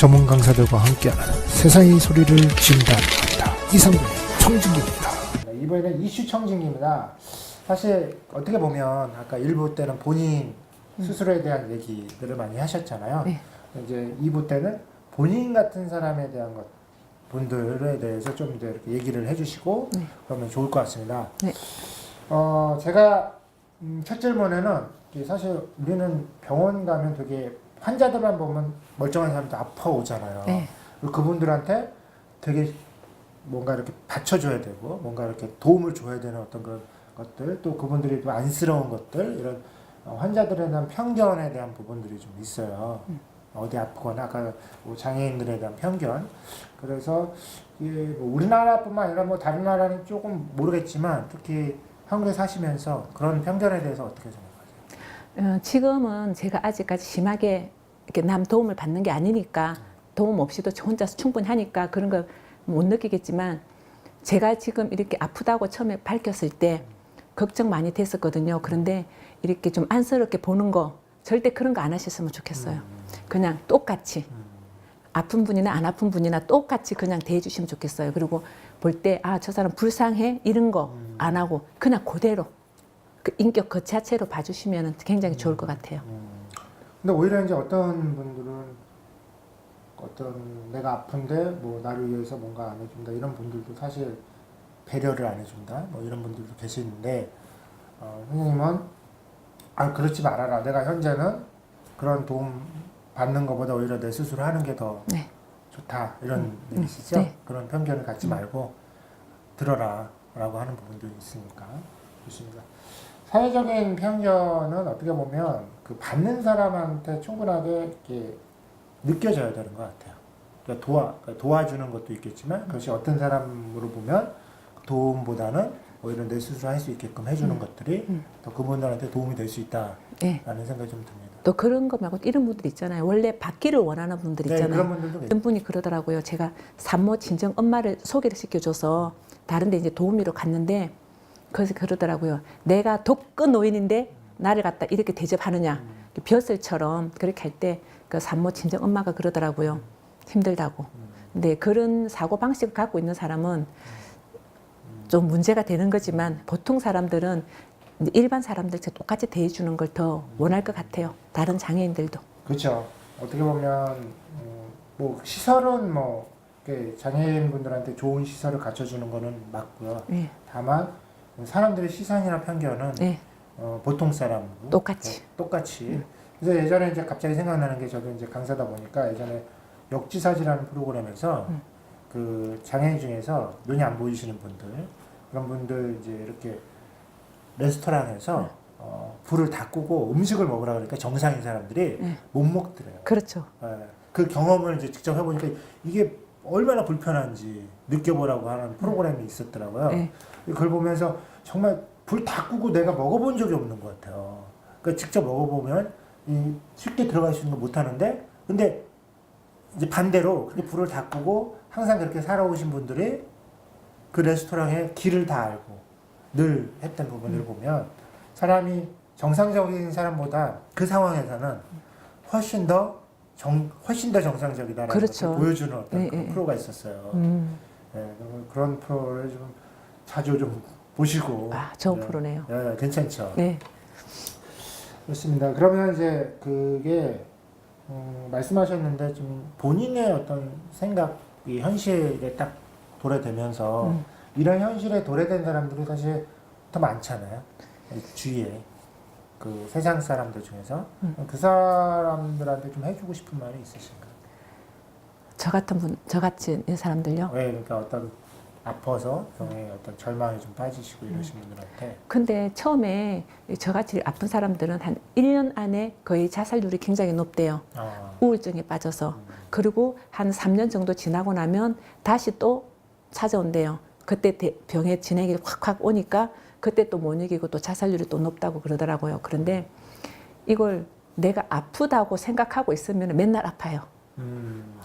전문 강사들과 함께하는 세상의 소리를 진단한다. 이상구의 청진기입니다. 이번에는 이슈 청진기입니다. 사실 어떻게 보면 아까 1부 때는 본인 스스로에 대한 얘기들을 많이 하셨잖아요. 네. 이제 2부 때는 본인 같은 사람에 대한 분들에 대해서 좀 이제 이렇게 얘기를 해주시고 네. 그러면 좋을 것 같습니다. 네. 제가 첫 질문에는 사실 우리는 병원 가면 되게 환자들만 보면 멀쩡한 사람도 아파 오잖아요. 네. 그리고 그분들한테 되게 뭔가 이렇게 받쳐줘야 되고 뭔가 이렇게 도움을 줘야 되는 어떤 그런 것들, 또 그분들이 좀 안쓰러운 것들, 이런 환자들에 대한 편견에 대한 부분들이 좀 있어요. 어디 아프거나 아까 뭐 장애인들에 대한 편견. 그래서 이게 뭐 우리나라뿐만 아니라 뭐 다른 나라는 조금 모르겠지만 특히 한국에 사시면서 그런 편견에 대해서 어떻게 생각하세요? 지금은 제가 아직까지 심하게 이렇게 남 도움을 받는 게 아니니까 도움 없이도 저 혼자서 충분히 하니까 그런 거 못 느끼겠지만, 제가 지금 이렇게 아프다고 처음에 밝혔을 때 걱정 많이 됐었거든요. 그런데 이렇게 좀 안쓰럽게 보는 거 절대 그런 거 안 하셨으면 좋겠어요. 그냥 똑같이 아픈 분이나 안 아픈 분이나 똑같이 그냥 대해주시면 좋겠어요. 그리고 볼 때 아, 저 사람 불쌍해 이런 거 안 하고 그냥 그대로 그 인격 그 자체로 봐주시면 굉장히 좋을 것 같아요. 근데 오히려 이제 어떤 분들은 내가 아픈데 뭐 나를 위해서 뭔가 안 해준다 이런 분들도 사실 배려를 안 해준다 뭐 이런 분들도 계시는데, 선생님은 그렇지 말아라. 내가 현재는 그런 도움 받는 것보다 오히려 내 스스로 하는 게 더 네. 좋다 이런 얘기시죠? 네. 그런 편견을 갖지 말고 들어라 라고 하는 부분도 있으니까 좋습니다. 사회적인 편견은 어떻게 보면 그 받는 사람한테 충분하게 이렇게 느껴져야 되는 것 같아요. 그러니까 도와주는 것도 있겠지만 그것이 어떤 사람으로 보면 도움보다는 오히려 내 스스로 할 수 있게끔 해주는 것들이 더 그분들한테 도움이 될 수 있다라는 네. 생각이 좀 듭니다. 또 그런 거 말고 이런 분들 있잖아요. 원래 받기를 원하는 분들 있잖아요. 네, 그런 분들도 계세요. 어떤 분이 그러더라고요. 제가 산모 친정 엄마를 소개를 시켜줘서 다른 데 이제 도우미로 갔는데 그래서 그러더라고요. 내가 독거 노인인데 나를 갖다 이렇게 대접하느냐. 벼슬처럼 그렇게 할 때 그 산모 친정 엄마가 그러더라고요. 힘들다고. 근데 그런 사고방식을 갖고 있는 사람은 좀 문제가 되는 거지만 보통 사람들은 일반 사람들처럼 똑같이 대해주는 걸 더 원할 것 같아요. 다른 장애인들도. 그렇죠. 어떻게 보면 뭐 시설은 뭐 이렇게 장애인분들한테 좋은 시설을 갖춰주는 거는 맞고요. 네. 다만 사람들의 시선이나 편견은 네. 보통 사람으로 똑같이. 그래서 예전에 이제 갑자기 생각나는 게, 저도 이제 강사다 보니까 예전에 역지사지라는 프로그램에서 그 장애인 중에서 눈이 안 보이시는 분들, 그런 분들 이제 이렇게 레스토랑에서 불을 다 끄고 음식을 먹으라 그러니까 정상인 사람들이 못 먹더래요. 그렇죠. 그 경험을 이제 직접 해보니까 이게 얼마나 불편한지 느껴보라고 하는 프로그램이 있었더라고요. 네. 그걸 보면서 정말 불 다 끄고 내가 먹어본 적이 없는 것 같아요. 그러니까 직접 먹어보면 쉽게 들어갈 수 있는 거 못하는데, 근데 이제 반대로 그렇게 불을 다 끄고 항상 그렇게 살아오신 분들이 그 레스토랑에 길을 다 알고 늘 했던 부분을 보면 사람이 정상적인 사람보다 그 상황에서는 훨씬 더 정상적이다라는 그렇죠. 것을 보여주는 어떤 네, 그런 네. 프로가 있었어요. 그런 프로를 좀 자주 좀 보시고. 아, 좋은 프로네요. 네, 괜찮죠. 네. 좋습니다. 그러면 이제 그게 말씀하셨는데 좀 본인의 어떤 생각이 현실에 딱 도래되면서 이런 현실에 도래된 사람들이 사실 더 많잖아요. 주위에 그 세상 사람들 중에서 그 사람들한테 좀 해주고 싶은 말이 있으신가요? 저 같은 사람들요? 왜 그러니까 어떤 아파서 병에 어떤 절망에 좀 빠지시고 이러신 분들한테. 근데 처음에 저같이 아픈 사람들은 한 1년 안에 거의 자살률이 굉장히 높대요. 우울증에 빠져서. 그리고 한 3년 정도 지나고 나면 다시 또 찾아온대요. 그때 병의 진행이 확 오니까 그때 또 못 이기고 또 자살률이 또 높다고 그러더라고요. 그런데 이걸 내가 아프다고 생각하고 있으면 맨날 아파요.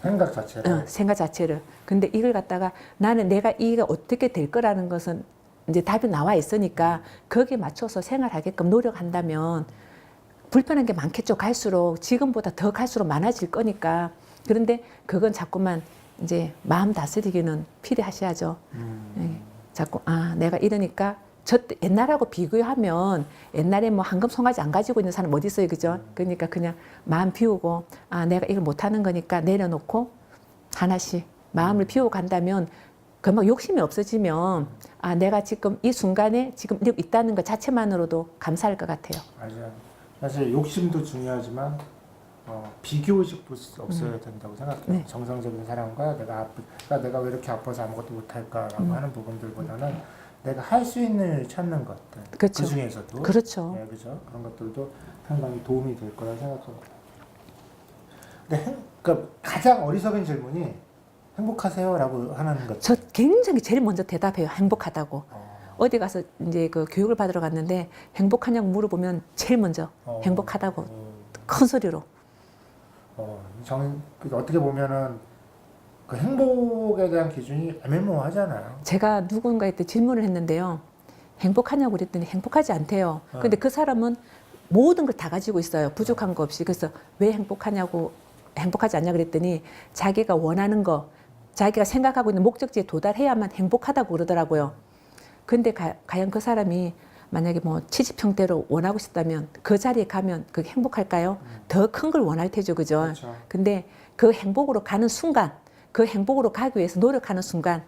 생각 자체를. 생각 자체를. 근데 이걸 갖다가 나는 내가 이게 어떻게 될 거라는 것은 이제 답이 나와 있으니까 거기에 맞춰서 생활하게끔 노력한다면 불편한 게 많겠죠. 갈수록 지금보다 더 갈수록 많아질 거니까 그런데 그건 자꾸만 이제 마음 다스리기는 필요하셔야죠. 예. 자꾸 내가 이러니까 옛날하고 비교하면 옛날에 뭐 황금 송아지 안 가지고 있는 사람 어디 있어요, 그죠? 그러니까 그냥 마음 비우고 내가 이걸 못하는 거니까 내려놓고 하나씩 마음을 비우고 간다면 금방 욕심이 없어지면 내가 지금 이 순간에 지금 이러고 있다는 것 자체만으로도 감사할 것 같아요. 맞아요. 사실 욕심도 중요하지만 비교의식 볼 수 없어야 된다고 생각해요. 네. 정상적인 사람과 내가 왜 이렇게 아파서 아무것도 못할까라고 하는 부분들보다는 내가 할 수 있는 일을 찾는 것들 그렇죠. 그 중에서도 그렇죠. 네, 그죠? 그런 것들도 상당히 도움이 될 거라 생각합니다. 근데 그러니까 가장 어리석은 질문이 행복하세요라고 하는 것. 저 굉장히 제일 먼저 대답해요. 행복하다고. 어디 가서 이제 그 교육을 받으러 갔는데 행복하냐고 물어보면 제일 먼저 행복하다고 큰 소리로. 어떻게 보면은 그 행복에 대한 기준이 애매모호하잖아요. 제가 누군가한테 질문을 했는데요. 행복하냐고 그랬더니 행복하지 않대요. 근데 그 사람은 모든 걸 다 가지고 있어요. 부족한 거 없이. 그래서 왜 행복하지 않냐 그랬더니 자기가 원하는 거, 자기가 생각하고 있는 목적지에 도달해야만 행복하다고 그러더라고요. 근데 과연 그 사람이 만약에 뭐 70평대로 원하고 싶다면 그 자리에 가면 그게 행복할까요? 더 큰 걸 원할 테죠, 그죠? 그렇죠. 근데 그 행복으로 가는 순간, 그 행복으로 가기 위해서 노력하는 순간,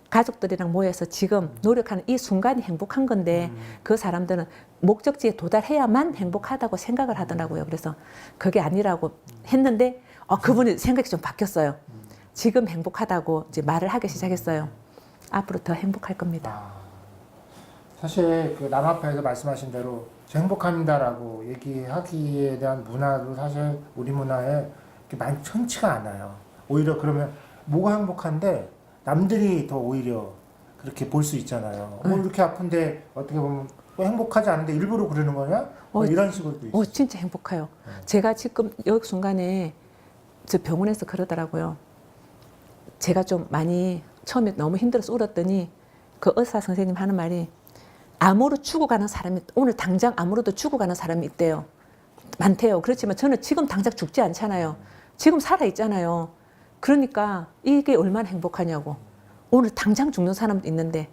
가족들이랑 모여서 지금 노력하는 이 순간이 행복한 건데 그 사람들은 목적지에 도달해야만 행복하다고 생각을 하더라고요. 그래서 그게 아니라고 했는데 그분이 생각이 좀 바뀌었어요. 지금 행복하다고 이제 말을 하기 시작했어요. 앞으로 더 행복할 겁니다. 사실 그 남 앞에서 말씀하신 대로 저 행복합니다라고 얘기하기에 대한 문화도 사실 우리 문화에 많이 흔치가 않아요. 오히려 그러면 뭐가 행복한데 남들이 더 오히려 그렇게 볼 수 있잖아요. 이렇게 아픈데 어떻게 보면 행복하지 않은데 일부러 그러는 거냐? 이런 식으로도 있어요. 진짜 행복해요. 제가 지금 여기 순간에 저 병원에서 그러더라고요. 제가 좀 많이 처음에 너무 힘들어서 울었더니 그 의사 선생님 하는 말이 암으로 죽어가는 사람이 오늘 당장 암으로도 죽어가는 사람이 있대요. 많대요. 그렇지만 저는 지금 당장 죽지 않잖아요. 지금 살아 있잖아요. 그러니까 이게 얼마나 행복하냐고. 오늘 당장 죽는 사람도 있는데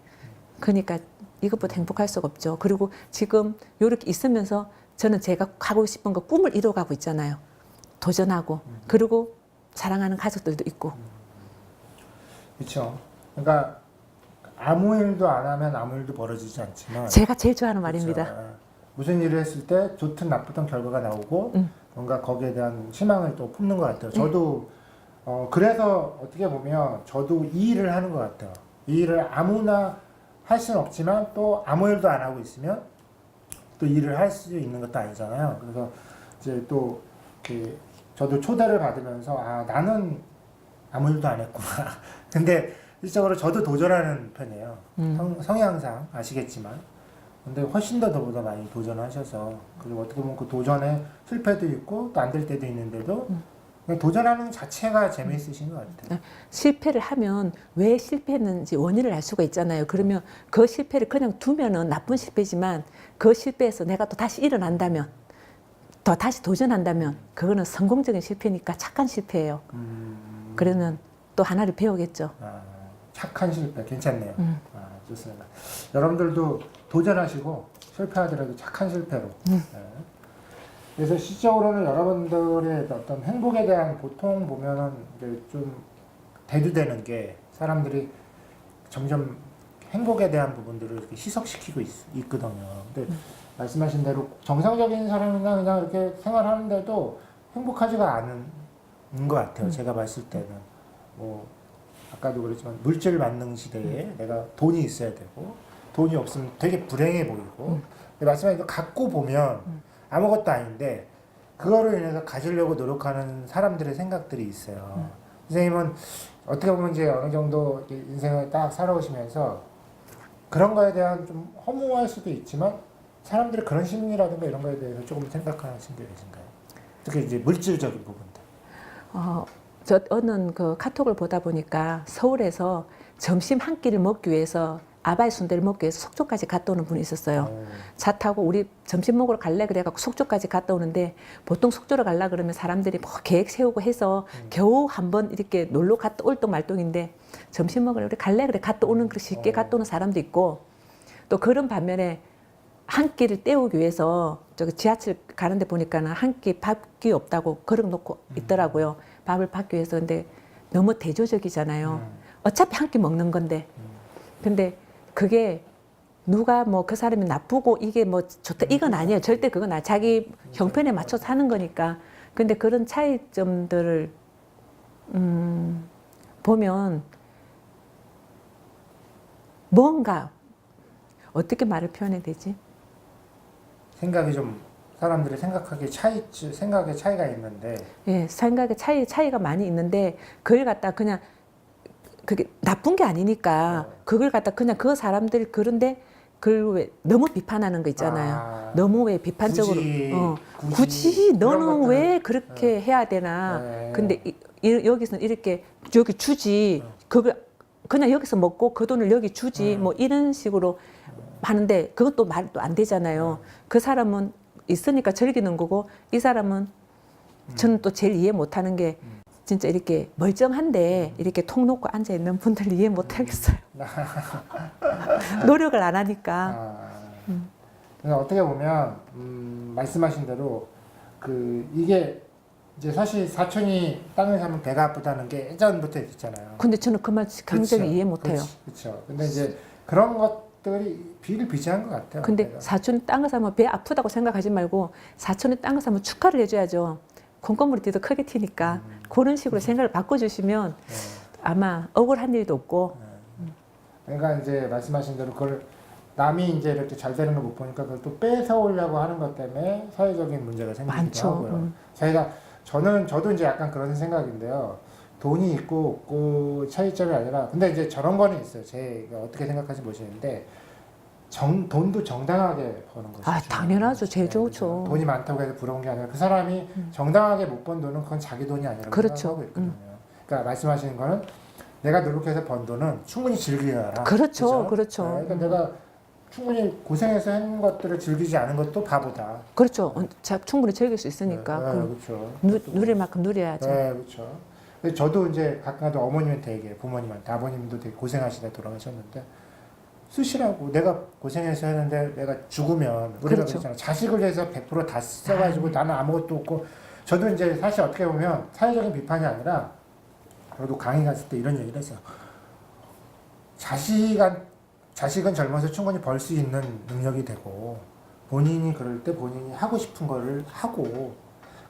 그러니까 이것보다 행복할 수가 없죠. 그리고 지금 이렇게 있으면서 저는 제가 가고 싶은 거 꿈을 이뤄가고 있잖아요. 도전하고 그리고 사랑하는 가족들도 있고. 그렇죠. 그러니까 아무 일도 안 하면 아무 일도 벌어지지 않지만 제가 제일 좋아하는 말입니다. 그렇죠. 무슨 일을 했을 때 좋든 나쁘든 결과가 나오고 뭔가 거기에 대한 희망을 또 품는 것 같아요. 저도 그래서 어떻게 보면 저도 이 일을 하는 것 같아요. 이 일을 아무나 할 수는 없지만 또 아무 일도 안 하고 있으면 또 일을 할 수 있는 것도 아니잖아요. 그래서 이제 또 저도 초대를 받으면서 나는 아무 일도 안 했구나. 근데 실적으로 저도 도전하는 편이에요. 성향상 아시겠지만. 근데 훨씬 더 저보다 많이 도전하셔서 그리고 어떻게 보면 그 도전에 실패도 있고 또 안 될 때도 있는데도 그냥 도전하는 것 자체가 재미있으신 것 같아요. 실패를 하면 왜 실패했는지 원인을 알 수가 있잖아요. 그러면 그 실패를 그냥 두면은 나쁜 실패지만 그 실패에서 내가 또 다시 일어난다면 더 다시 도전한다면 그거는 성공적인 실패니까 착한 실패예요. 그러면 또 하나를 배우겠죠. 착한 실패 괜찮네요. 좋습니다. 여러분들도 도전하시고 실패하더라도 착한 실패로. 네. 그래서 실적으로는 여러분들의 어떤 행복에 대한 보통 보면은 이제 좀 대두되는 게 사람들이 점점 행복에 대한 부분들을 이렇게 희석시키고 있거든요. 근데 말씀하신 대로 정상적인 사람이나 그냥 이렇게 생활하는데도 행복하지가 않은 것 같아요. 제가 봤을 때는 뭐 아까도 그랬지만 물질 만능 시대에 내가 돈이 있어야 되고 돈이 없으면 되게 불행해 보이고 말씀하신 대로 갖고 보면 아무것도 아닌데 그거로 인해서 가지려고 노력하는 사람들의 생각들이 있어요. 선생님은 어떻게 보면 이제 어느 정도 인생을 딱 살아오시면서 그런 거에 대한 좀 허무할 수도 있지만 사람들이 그런 심리라든가 이런 거에 대해서 조금 생각하신 게 계신가요? 특히 이제 물질적인 부분들. 저 어느 그 카톡을 보다 보니까 서울에서 점심 한 끼를 먹기 위해서 아바이 순대를 먹기 위해서 속초까지 갔다 오는 분이 있었어요. 차 타고 우리 점심 먹으러 갈래 그래갖고 속초까지 갔다 오는데 보통 속초로 갈라 그러면 사람들이 뭐 계획 세우고 해서 겨우 한번 이렇게 놀러 갔다 올 동 말동인데 점심 먹으러 우리 갈래 그래 갔다 오는 그 쉽게 갔다 오는 사람도 있고 또 그런 반면에 한 끼를 때우기 위해서 저기 지하철 가는데 보니까는 한 끼 밥이 없다고 걸어 놓고 있더라고요. 밥을 받기 위해서. 근데 너무 대조적이잖아요. 어차피 한 끼 먹는 건데. 근데 그게 누가 뭐 그 사람이 나쁘고 이게 뭐 좋다 이건 아니에요. 절대 그건 아니에요. 자기 형편에 맞춰서 하는 거니까. 근데 그런 차이점들을 보면 뭔가 어떻게 말을 표현해야 되지? 생각이 좀 사람들이 생각의 차이가 있는데 예, 생각의 차이가 많이 있는데 그걸 갖다 그냥 그게 나쁜 게 아니니까 그걸 갖다 그냥 그 사람들 그런데 그걸 왜 너무 비판하는 거 있잖아요. 너무 왜 비판적으로 굳이 너는 왜 그렇게 해야 되나? 근데 여기서는 이렇게 여기 주지 그걸 그냥 여기서 먹고 그 돈을 여기 주지 뭐 이런 식으로 하는데 그것도 말도 안 되잖아요. 그 사람은 있으니까 즐기는 거고 이 사람은 저는 또 제일 이해 못하는 게 진짜 이렇게 멀쩡한데 이렇게 통 놓고 앉아 있는 분들 이해 못하겠어요. 노력을 안 하니까. 그래서 어떻게 보면 말씀하신 대로 이게 이제 사실 사촌이 땅을 사면 배가 아프다는 게 예전부터 있었잖아요. 근데 저는 그 말 강제로 이해 못해요. 그렇죠. 근데 이제 그런 것들이 비를 비지한 것 같아요. 근데 내가. 사촌이 땅을 사면 배 아프다고 생각하지 말고 사촌이 땅을 사면 축하를 해줘야죠. 콩고물이 더 크게 튀니까 그런 식으로 생각을 바꿔주시면 아마 억울한 일도 없고. 그러니까 이제 말씀하신 대로 그걸 남이 이제 이렇게 잘 되는 걸 못 보니까 그걸 또 뺏어오려고 하는 것 때문에 사회적인 문제가 생기기도 많죠. 하고요. 저도 이제 약간 그런 생각인데요. 돈이 있고 없고 차이점이 아니라 근데 이제 저런 거는 있어요. 제가 어떻게 생각하는지 모르겠는데 돈도 정당하게 버는 것이 당연하죠. 제일 좋죠. 그렇죠. 돈이 많다고 해서 부러운 게 아니라 그 사람이 정당하게 못 번 돈은 그건 자기 돈이 아니라고 그렇죠. 생각하고 있거든요. 그러니까 말씀하시는 거는 내가 노력해서 번 돈은 충분히 즐기라. 그렇죠. 그죠? 그렇죠. 그러니까 내가 충분히 고생해서 한 것들을 즐기지 않은 것도 바보다. 그렇죠. 충분히 즐길 수 있으니까. 그렇죠. 누릴 만큼 누려야죠. 네, 그렇죠. 근데 저도 이제 가끔가다 어머님한테 얘기해요. 부모님한테. 아버님도 되게 고생하시다 돌아가셨는데 쓰시라고. 내가 고생해서 했는데 내가 죽으면 우리가 그렇죠. 그렇잖아. 자식을 위해서 100% 다 써가지고 나는 아무것도 없고 저도 이제 사실 어떻게 보면 사회적인 비판이 아니라 저도 강의 갔을 때 이런 얘기를 했어요. 자식은 젊어서 충분히 벌 수 있는 능력이 되고 본인이 그럴 때 본인이 하고 싶은 거를 하고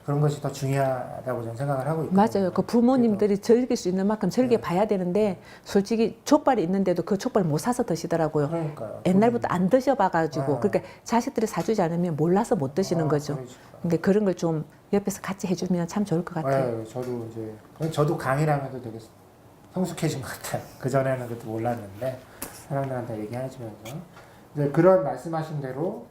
그런 것이 더 중요하다고 저는 생각을 하고 있거든요. 맞아요. 그 부모님들이 즐길 수 있는 만큼 즐겨봐야 되는데 솔직히 족발이 있는데도 그 족발 못 사서 드시더라고요. 그러니까요. 옛날부터 안 드셔봐가지고 그러니까 자식들이 사주지 않으면 몰라서 못 드시는 거죠. 근데 그런 걸 좀 옆에서 같이 해주면 참 좋을 것 같아요. 저도 강의를 하면서 되게 성숙해진 것 같아요. 그 전에는 그것도 몰랐는데 사람들한테 얘기해주면서 이제 그런 말씀하신 대로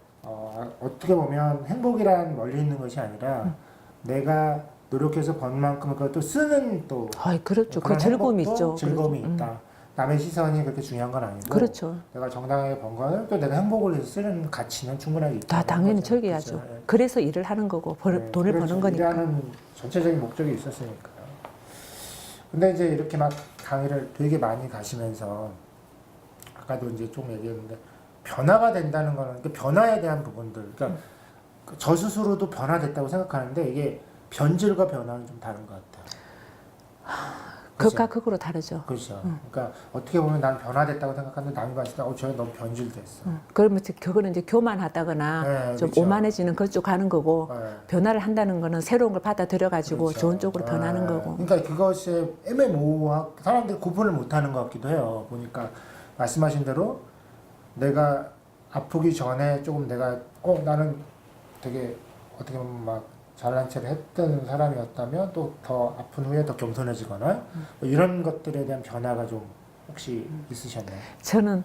어떻게 보면 행복이란 멀리 있는 것이 아니라 내가 노력해서 번 만큼 그것도 쓰는 또 그렇죠. 그 그런 즐거움이 행복도 있죠. 즐거움이 그렇죠. 있다. 남의 시선이 그렇게 중요한 건 아니고 그렇죠. 내가 정당하게 번 거는 또 내가 행복을 위해서 쓰는 가치는 충분하게 있다. 다 당연히 즐겨야죠. 그렇죠. 그래서 일을 하는 거고 돈을 그렇죠. 버는 거니까. 일하는 전체적인 목적이 있었으니까요. 근데 이제 이렇게 막 강의를 되게 많이 가시면서 아까도 이제 좀 얘기했는데 변화가 된다는 거는 그 변화에 대한 부분들, 그러니까 저 스스로도 변화됐다고 생각하는데 이게 변질과 변화는 좀 다른 것 같아요. 극과 극으로 다르죠. 그렇죠. 그러니까 어떻게 보면 난 변화됐다고 생각하는데 남이 봤을 때 저 너무 변질됐어. 그러면 그거는 이제 교만하다거나 좀 그렇죠. 오만해지는 그쪽 가는 거고 네. 변화를 한다는 거는 새로운 걸 받아들여 가지고 그렇죠. 좋은 쪽으로 변하는 거고. 그러니까 그것이 애매모호하고 사람들이 구분을 못하는 것 같기도 해요. 보니까 말씀하신 대로 내가 아프기 전에 조금 내가 나는 되게 어떻게 보면 막 잘난 체를 했던 사람이었다면 또 더 아픈 후에 더 겸손해지거나 뭐 이런 것들에 대한 변화가 좀 혹시 있으셨나요? 저는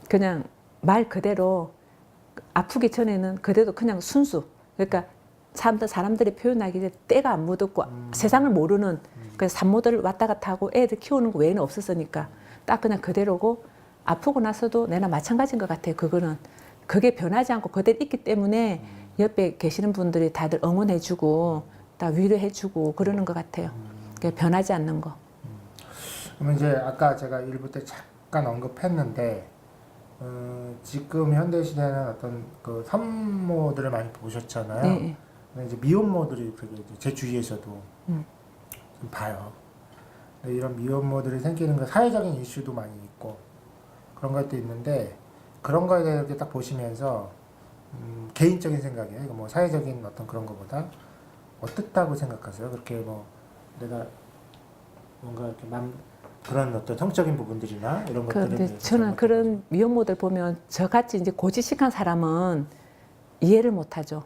그냥 말 그대로 아프기 전에는 그래도 그냥 순수. 그러니까 사람들이 표현하기에 때가 안 묻었고 세상을 모르는 그래서 산모들 왔다 갔다 하고 애들 키우는 거 외에는 없었으니까 딱 그냥 그대로고 아프고 나서도 내나 마찬가지인 것 같아요. 그거는 그게 변하지 않고 그대로 있기 때문에 옆에 계시는 분들이 다들 응원해주고 다 위로해주고 그러는 것 같아요. 그게 변하지 않는 거. 그러면 이제 아까 제가 일부 때 잠깐 언급했는데 지금 현대 시대는 어떤 그 산모들을 많이 보셨잖아요. 네. 근데 이제 미혼모들이 되게 이제 제 주위에서도 음. 좀 봐요. 근데 이런 미혼모들이 생기는 거 사회적인 이슈도 많이 있고 그런 것도 있는데 그런 거에 대해서 이렇게 딱 보시면서 개인적인 생각이에요. 이거 뭐 사회적인 어떤 그런 거보다 어떻다고 생각하세요? 그렇게 뭐 내가 뭔가 이렇게 그런 어떤 성적인 부분들이나 이런 것들에 근데 대해서 저는 그런 미혼모들 보면 저같이 이제 고지식한 사람은 이해를 못하죠.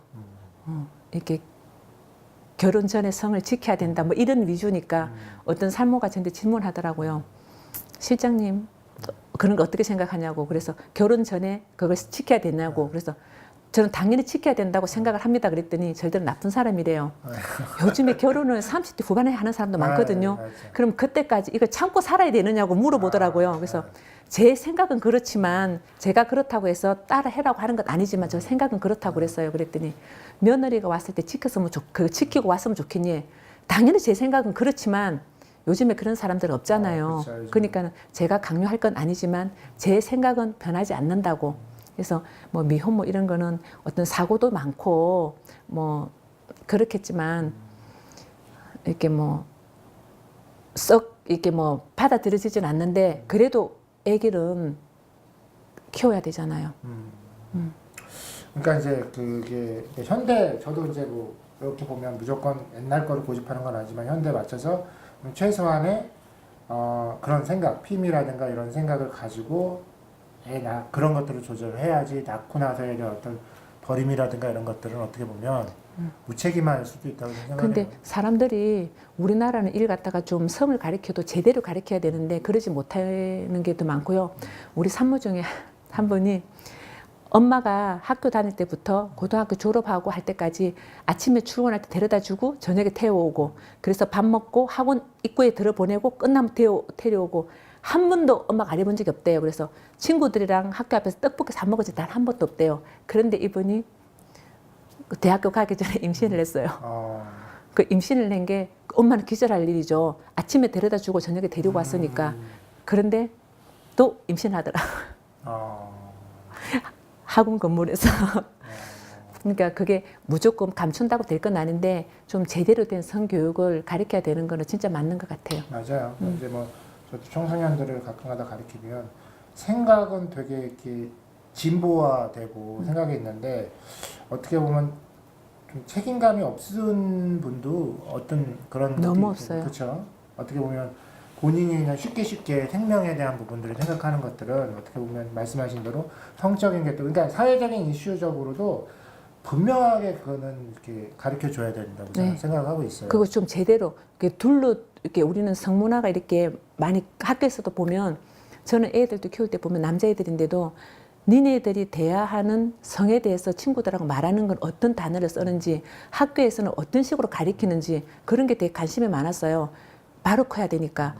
이렇게 결혼 전에 성을 지켜야 된다 뭐 이런 위주니까 어떤 산모가 저한테 질문하더라고요. 실장님 그런 거 어떻게 생각하냐고. 그래서 결혼 전에 그걸 지켜야 되냐고. 그래서 저는 당연히 지켜야 된다고 생각을 합니다. 그랬더니 절대로 나쁜 사람이래요. 요즘에 결혼을 30대 후반에 하는 사람도 많거든요. 그럼 그때까지 이걸 참고 살아야 되느냐고 물어보더라고요. 그래서 제 생각은 그렇지만 제가 그렇다고 해서 따라 해라고 하는 건 아니지만 저 생각은 그렇다고 그랬어요. 그랬더니 며느리가 왔을 때 지키고 왔으면 좋겠니? 당연히 제 생각은 그렇지만 요즘에 그런 사람들은 없잖아요. 그러니까 제가 강요할 건 아니지만 제 생각은 변하지 않는다고. 그래서 뭐 미혼모 이런 거는 어떤 사고도 많고 뭐 그렇겠지만 이렇게 뭐 썩 이렇게 뭐 받아들여지진 않는데 그래도 아기는 키워야 되잖아요. 그러니까 이제 그게 현대 저도 이제 뭐 이렇게 보면 무조건 옛날 거를 고집하는 건 아니지만 현대에 맞춰서 최소한의 그런 생각, 피임이라든가 이런 생각을 가지고 그런 것들을 조절해야지 낳고 나서의 어떤 버림이라든가 이런 것들은 어떻게 보면 무책임할 수도 있다고 생각해요. 근데 사람들이 우리나라는 일 갖다가 좀 성을 가리켜도 제대로 가리켜야 되는데 그러지 못하는 게 더 많고요. 우리 산모 중에 한 분이 엄마가 학교 다닐 때부터 고등학교 졸업하고 할 때까지 아침에 출근할 때 데려다 주고 저녁에 태워오고 그래서 밥 먹고 학원 입구에 들어보내고 끝나면 데려오고 한 번도 엄마가 안 해본 적이 없대요. 그래서 친구들이랑 학교 앞에서 떡볶이 사 먹은 지 단 한 번도 없대요. 그런데 이분이 대학교 가기 전에 임신을 했어요. 그 임신을 낸 게 엄마는 기절할 일이죠. 아침에 데려다 주고 저녁에 데리고 왔으니까. 그런데 또 임신하더라. 학원 건물에서. 그러니까 그게 무조건 감춘다고 될 건 아닌데 좀 제대로 된 성교육을 가르쳐야 되는 거는 진짜 맞는 것 같아요. 맞아요. 이제 뭐 저도 청소년들을 가끔가다 가르치면 생각은 되게 이렇게 진보화되고 생각이 있는데 어떻게 보면 좀 책임감이 없은 분도 어떤 그런 너무 없어요. 그렇죠. 어떻게 보면 본인이 그냥 쉽게 생명에 대한 부분들을 생각하는 것들은 어떻게 보면 말씀하신 대로 성적인 게 또 그러니까 사회적인 이슈적으로도 분명하게 그거는 이렇게 가르쳐 줘야 된다고 네. 생각하고 있어요. 그거 좀 제대로 이렇게 이렇게 우리는 성문화가 이렇게 많이 학교에서도 보면 저는 애들도 키울 때 보면 남자애들인데도 니네들이 대화하는 성에 대해서 친구들하고 말하는 건 어떤 단어를 쓰는지 학교에서는 어떤 식으로 가리키는지 그런 게 되게 관심이 많았어요. 바로 커야 되니까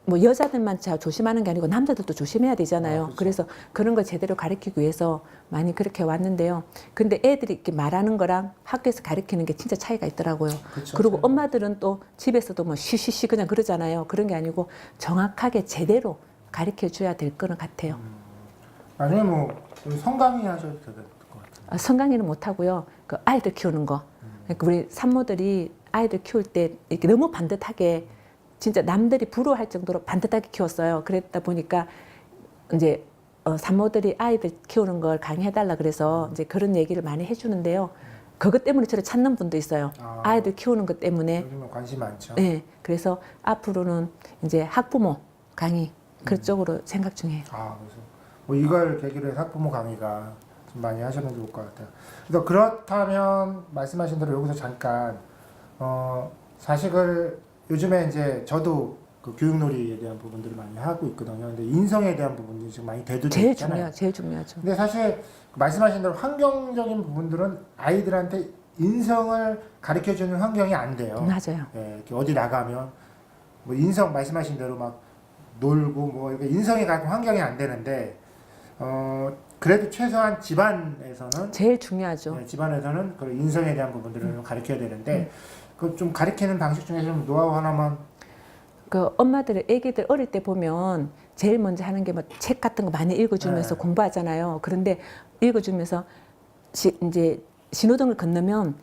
뭐 여자들만 조심하는 게 아니고 남자들도 조심해야 되잖아요. 그렇죠. 그래서 그런 걸 제대로 가르치기 위해서 많이 그렇게 왔는데요. 근데 애들이 이렇게 말하는 거랑 학교에서 가르치는 게 진짜 차이가 있더라고요. 그렇죠. 그리고 엄마들은 또 집에서도 뭐 쉬쉬쉬 그냥 그러잖아요. 그런 게 아니고 정확하게 제대로 가르쳐 줘야 될 거는 같아요. 나중에 뭐 성강의 하셔도 될 것 같아요. 성강의는 못 하고요. 그 아이들 키우는 거. 그러니까 우리 산모들이 아이들 키울 때 이렇게 너무 반듯하게 진짜 남들이 부러워할 정도로 반듯하게 키웠어요. 그랬다 보니까 이제 산모들이 아이들 키우는 걸 강의해달라 그래서 이제 그런 얘기를 많이 해주는데요. 그것 때문에 저를 찾는 분도 있어요. 아이들 키우는 것 때문에. 요즘은 관심 많죠. 네, 그래서 앞으로는 이제 학부모 강의 그쪽으로 생각 중이에요. 그래서 뭐 이걸 계기로 해서 학부모 강의가 좀 많이 하시면 좋을 것 같아요. 그래서 그렇다면 말씀하신 대로 여기서 잠깐 자식을 요즘에 이제 저도 그 교육놀이에 대한 부분들을 많이 하고 있거든요. 근데 인성에 대한 부분들이 지금 많이 대두되어 있잖아요. 제일 중요하죠. 근데 사실 말씀하신 대로 환경적인 부분들은 아이들한테 인성을 가르쳐주는 환경이 안 돼요. 맞아요. 예, 이렇게 어디 나가면 뭐 인성 말씀하신 대로 막 놀고 뭐 이렇게 인성이 같은 환경이 안 되는데 그래도 최소한 집안에서는 제일 중요하죠. 네, 집안에서는 그 인성에 대한 부분들을 좀 가르쳐야 되는데 그 좀 가르치는 방식 중에서 좀 노하우 하나만. 그 엄마들의 애기들 어릴 때 보면 제일 먼저 하는 게 뭐 책 같은 거 많이 읽어주면서 네. 공부하잖아요. 그런데 읽어주면서 이제 신호등을 건너면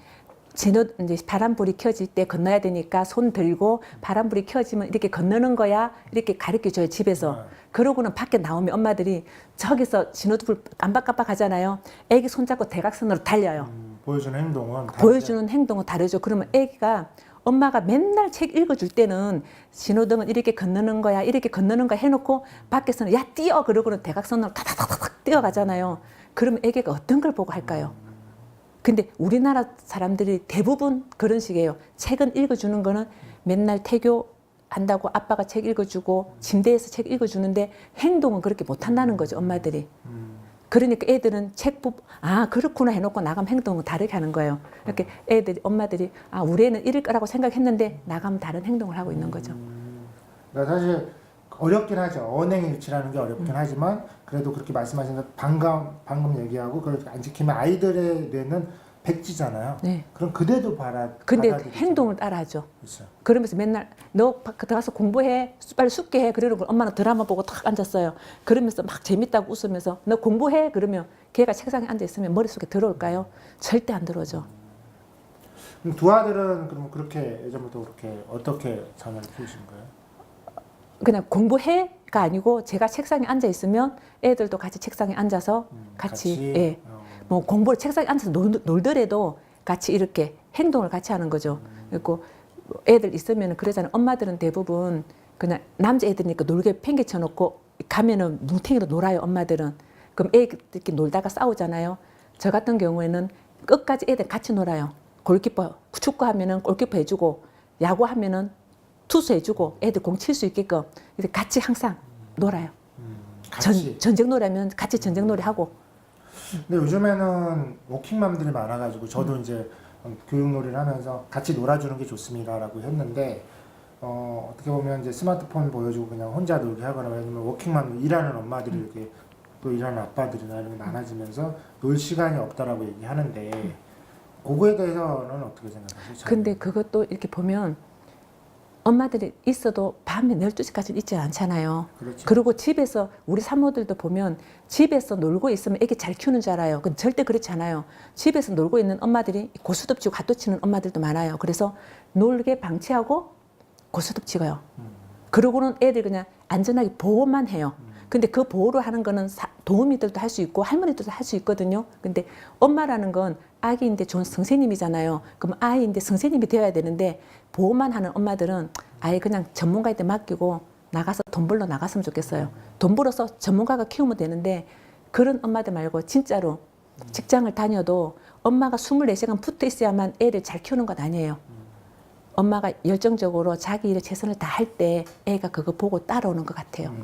이제 파란불이 켜질 때 건너야 되니까 손 들고 파란불이 켜지면 이렇게 건너는 거야 이렇게 가르쳐줘요 집에서. 네. 그러고는 밖에 나오면 엄마들이 저기서 신호등불 깜빡깜빡 하잖아요. 애기 손잡고 대각선으로 달려요. 보여주는 행동은 보여주는 행동은 다르죠. 그러면 애기가 엄마가 맨날 책 읽어줄 때는 신호등은 이렇게 건너는 거야 이렇게 건너는 거야 해놓고 밖에서는 야 뛰어 그러고는 대각선으로 타닥타닥 뛰어가잖아요. 그러면 애기가 어떤 걸 보고 할까요? 근데 우리나라 사람들이 대부분 그런 식이에요. 책은 읽어주는 거는 맨날 태교 한다고 아빠가 책 읽어주고 침대에서 책 읽어주는데 행동은 그렇게 못한다는 거죠 엄마들이. 그러니까 애들은 아 그렇구나 해놓고 나가면 행동은 다르게 하는 거예요. 이렇게 엄마들이 아 우리 애는 이럴 거라고 생각했는데 나가면 다른 행동을 하고 있는 거죠. 그러니까 사실 어렵긴 하죠. 언행의 유치라는 게 어렵긴 하지만 그래도 그렇게 말씀하신 것 방금 얘기하고 그걸 안 지키면 아이들의 뇌는 백지잖아요. 네. 그럼 그대도 근데 받아들이죠. 행동을 따라하죠. 그렇죠. 그러면서 맨날 너 들어가서 공부해 빨리 숙제해 그러는 걸 엄마는 드라마 보고 탁 앉았어요. 그러면서 막 재밌다고 웃으면서 너 공부해 그러면 걔가 책상에 앉아 있으면 머릿속에 들어올까요? 절대 안 들어오죠. 그럼 두 아들은 그럼 그렇게 예전부터 그렇게 어떻게 자녀를 키우신 거예요? 그냥 공부해가 아니고 제가 책상에 앉아 있으면 애들도 같이 책상에 앉아서 같이 예. 뭐 공부를 책상에 앉아서 놀더라도 같이 이렇게 행동을 같이 하는 거죠. 그리고 애들 있으면 그러잖아요. 엄마들은 대부분 그냥 남자애들이니까 놀게 팽개쳐 놓고 가면은 뭉탱이로 놀아요. 엄마들은. 그럼 애들끼리 놀다가 싸우잖아요. 저 같은 경우에는 끝까지 애들 같이 놀아요. 골키퍼 축구하면은 골키퍼 해주고 야구하면은 투수 해주고 애들 공 칠 수 있게끔 이렇게 같이 항상 놀아요. 같이. 전쟁놀이하면 같이 전쟁놀이 하고. 근데 요즘에는 워킹맘들이 많아가지고 저도 이제 교육놀이를 하면서 같이 놀아주는 게 좋습니다라고 했는데 어떻게 보면 이제 스마트폰 보여주고 그냥 혼자 놀게 하거나 아니면 워킹맘 일하는 엄마들이 이렇게 또 일하는 아빠들이나 이런 게 많아지면서 놀 시간이 없다라고 얘기하는데 그거에 대해서는 어떻게 생각하세요? 근데 그것도 이렇게 보면 엄마들이 있어도 밤에 12시까지는 있지 않잖아요. 그렇죠. 그리고 집에서 우리 산모들도 보면 집에서 놀고 있으면 애기 잘 키우는 줄 알아요. 근데 절대 그렇지 않아요. 집에서 놀고 있는 엄마들이 고스톱치고 갓도치는 엄마들도 많아요. 그래서 놀게 방치하고 고스톱 치고요. 그러고는 애들 그냥 안전하게 보호만 해요. 근데 그 보호를 하는 거는 도우미들도 할 수 있고 할머니들도 할 수 있거든요. 근데 엄마라는 건 아기인데 좋은 선생님이잖아요. 그럼 아이인데 선생님이 되어야 되는데 보호만 하는 엄마들은 아예 그냥 전문가한테 맡기고 나가서 돈 벌러 나갔으면 좋겠어요. 돈 벌어서 전문가가 키우면 되는데 그런 엄마들 말고 진짜로 직장을 다녀도 엄마가 24시간 붙어 있어야만 애를 잘 키우는 건 아니에요. 엄마가 열정적으로 자기 일에 최선을 다할 때 애가 그거 보고 따라오는 것 같아요.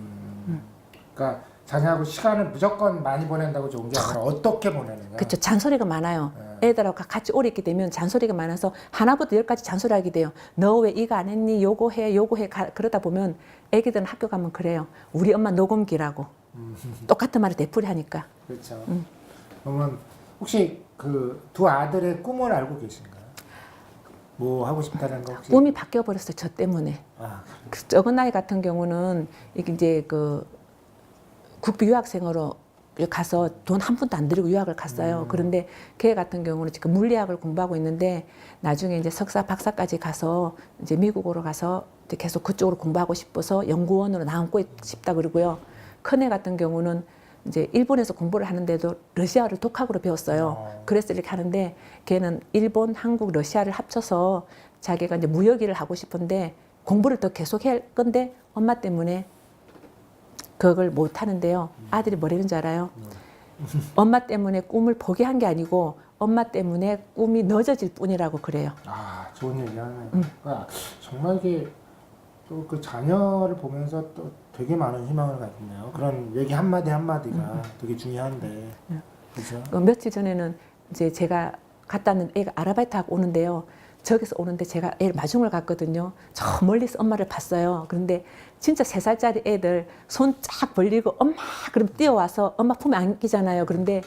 그러니까 자녀하고 시간을 무조건 많이 보낸다고 좋은 게 아니라 어떻게 보내느냐. 그렇죠. 잔소리가 많아요. 애들하고 같이 오래 있게 되면 잔소리가 많아서 하나부터 열까지 잔소리하게 돼요. 너 왜 이거 안 했니? 요거 해. 그러다 보면 애기들은 학교 가면 그래요. 우리 엄마 녹음기라고. 똑같은 말을 되풀이하니까. 그렇죠. 그러면 혹시 그 두 아들의 꿈을 알고 계신가요? 뭐 하고 싶다는 거 혹시? 꿈이 바뀌어 버렸어요. 저 때문에. 그 적은 아이 같은 경우는 이제 그 국비 유학생으로 가서 돈 한 푼도 안 들이고 유학을 갔어요. 그런데 걔 같은 경우는 지금 물리학을 공부하고 있는데 나중에 이제 석사, 박사까지 가서 이제 미국으로 가서 이제 계속 그쪽으로 공부하고 싶어서 연구원으로 남고 싶다 그러고요. 큰애 같은 경우는 이제 일본에서 공부를 하는데도 러시아를 독학으로 배웠어요. 그래서 이렇게 하는데 걔는 일본, 한국, 러시아를 합쳐서 자기가 이제 무역일을 하고 싶은데 공부를 더 계속 할 건데 엄마 때문에 그걸 못 하는데요. 아들이 뭐라는 줄 알아요? 엄마 때문에 꿈을 포기한 게 아니고 엄마 때문에 꿈이 늦어질 뿐이라고 그래요. 아, 좋은 얘기하네요. 그러니까 정말 이게 또 그 자녀를 보면서 또 되게 많은 희망을 갖네요. 그런 얘기 한마디 한마디가 되게 중요한데. 그죠? 며칠 전에는 이제 제가 갔다 왔는데 애가 아르바이트 하고 오는데요. 저기서 오는데 제가 애를 마중을 갔거든요. 저 멀리서 엄마를 봤어요. 그런데 진짜 3살짜리 애들 손 쫙 벌리고 엄마 그럼 뛰어와서 엄마 품에 안기잖아요. 그런데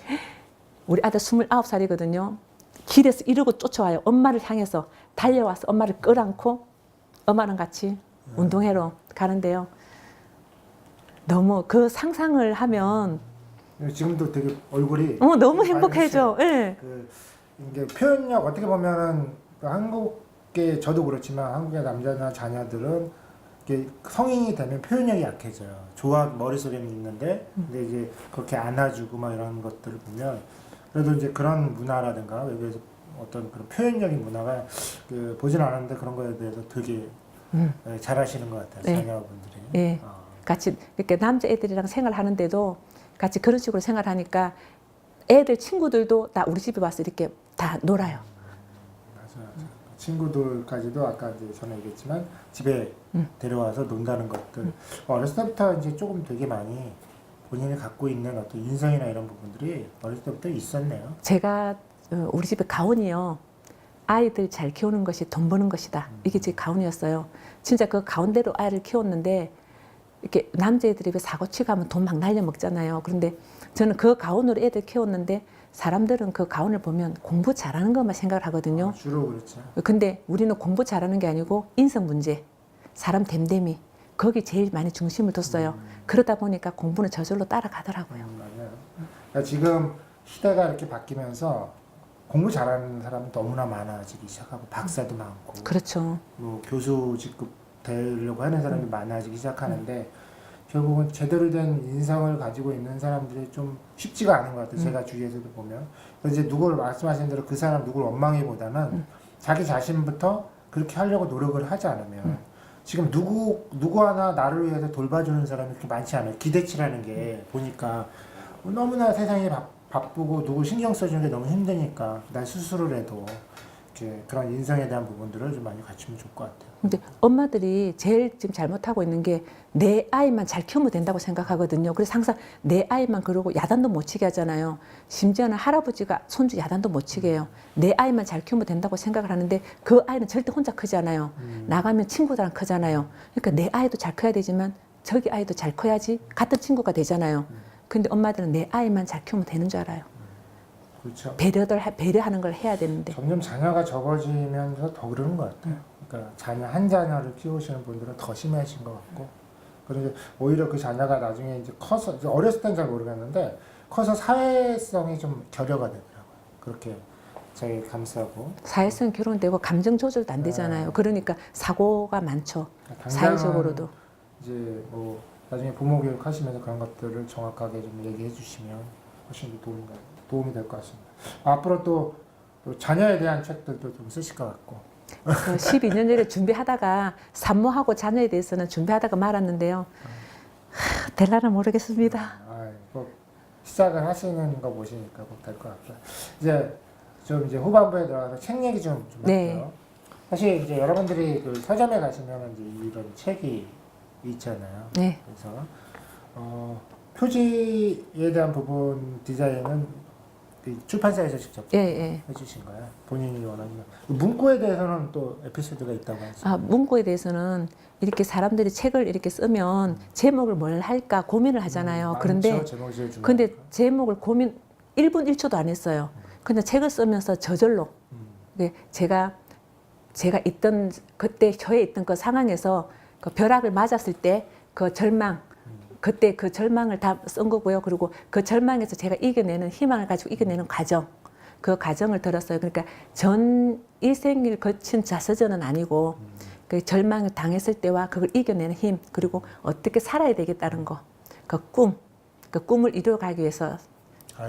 우리 아들 29살이거든요. 길에서 이러고 쫓아와요. 엄마를 향해서 달려와서 엄마를 끌어안고 엄마랑 같이 운동회로 가는데요. 너무 그 상상을 하면 지금도 되게 얼굴이 너무 많이 행복해져. 예. 그 이게 표현력 어떻게 보면은 한국의 저도 그렇지만 한국의 남자나 자녀들은 이게 성인이 되면 표현력이 약해져요. 머릿속에는 있는데 근데 이제 그렇게 안아주고 막 이런 것들을 보면 그래도 이제 그런 문화라든가 외국에서 어떤 그런 표현적인 문화가 보진 않았는데 그런 거에 대해서 되게 잘하시는 것 같아요. 네. 자녀분들이. 예. 같이 이렇게 남자애들이랑 생활하는데도 같이 그런 식으로 생활하니까 애들 친구들도 다 우리 집에 와서 이렇게 다 놀아요. 맞아요. 친구들까지도 아까 이제 전에 얘기했지만 집에 데려와서 논다는 것들 어렸을 때부터 이제 조금 되게 많이 본인이 갖고 있는 어떤 인성이나 이런 부분들이 어렸을 때부터 있었네요. 제가 우리 집에 가훈이요. 아이들 잘 키우는 것이 돈 버는 것이다. 이게 제 가훈이었어요. 진짜 그 가운데로 아이를 키웠는데 이렇게 남자애들이 왜 사고치고 하면 돈 막 날려 먹잖아요. 그런데 저는 그 가훈으로 애들 키웠는데 사람들은 그 가훈을 보면 공부 잘하는 것만 생각을 하거든요. 주로 그렇죠. 근데 우리는 공부 잘하는 게 아니고 인성 문제, 사람 됨됨이 거기 제일 많이 중심을 뒀어요. 그러다 보니까 공부는 저절로 따라가더라고요. 맞아요. 그러니까 지금 시대가 이렇게 바뀌면서 공부 잘하는 사람은 너무나 많아지기 시작하고 박사도 많고 그렇죠. 뭐 교수 직급 되려고 하는 사람이 많아지기 시작하는데 결국은 제대로 된 인성을 가지고 있는 사람들이 좀 쉽지가 않은 것 같아요. 제가 주위에서도 보면. 그래서 이제 누구를 말씀하신 대로 그 사람 누구를 원망하기보다는 자기 자신부터 그렇게 하려고 노력을 하지 않으면 지금 누구 하나 나를 위해서 돌봐주는 사람이 그렇게 많지 않아요. 기대치라는 게 보니까 너무나 세상이 바쁘고 누구 신경 써주는 게 너무 힘드니까 나 스스로라도 이렇게 그런 인성에 대한 부분들을 좀 많이 갖추면 좋을 것 같아요. 근데 엄마들이 제일 지금 잘못하고 있는 게 내 아이만 잘 키우면 된다고 생각하거든요. 그래서 항상 내 아이만 그러고 야단도 못 치게 하잖아요. 심지어는 할아버지가 손주 야단도 못 치게 해요. 내 아이만 잘 키우면 된다고 생각을 하는데 그 아이는 절대 혼자 크잖아요. 나가면 친구들랑 크잖아요. 그러니까 내 아이도 잘 커야 되지만 저기 아이도 잘 커야지 같은 친구가 되잖아요. 근데 엄마들은 내 아이만 잘 키우면 되는 줄 알아요. 그렇죠. 배려하는 걸 해야 되는데. 점점 자녀가 적어지면서 더 그러는 것 같아요. 그러니까 한 자녀를 키우시는 분들은 더 심해진 것 같고, 그리고 오히려 그 자녀가 나중에 이제 커서 이제 어렸을 땐 잘 모르겠는데 커서 사회성이 좀 결여가 되더라고요. 그렇게 자기 감싸고 사회성 결혼되고 감정 조절도 안 되잖아요. 그러니까 사고가 많죠. 사회적으로도. 이제 뭐 나중에 부모 교육 하시면서 그런 것들을 정확하게 좀 얘기해 주시면 훨씬 더 도움이 될 것 같습니다. 앞으로 또 자녀에 대한 책들도 좀 쓰실 것 같고. 12년 전에 준비하다가 산모하고 자녀에 대해서는 준비하다가 말았는데요. 될라나 모르겠습니다. 꼭 시작을 하시는 거 보시니까 꼭 될 것 같고요. 이제 후반부에 들어가서 책 얘기 좀 네. 할게요. 사실 이제 여러분들이 그 서점에 가시면 이제 이런 책이 있잖아요. 네. 그래서 표지에 대한 부분 디자인은 그 출판사에서 직접 해주신 거예요. 본인이 원하는 문구에 대해서는 또 에피소드가 있다고 하죠. 문구에 대해서는 이렇게 사람들이 책을 이렇게 쓰면 제목을 뭘 할까 고민을 하잖아요. 그런데 근데 제목을 고민 1분 1초도 안 했어요. 근데 책을 쓰면서 저절로 제가 있던 그때 저에 있던 그 상황에서 그 벼락을 맞았을 때 그 절망 그때 그 절망을 다 쓴 거고요. 그리고 그 절망에서 제가 이겨내는 희망을 가지고 이겨내는 과정, 그 과정을 들었어요. 그러니까 전 일생을 거친 자서전은 아니고 그 절망을 당했을 때와 그걸 이겨내는 힘, 그리고 어떻게 살아야 되겠다는 거, 그 꿈을 이루어가기 위해서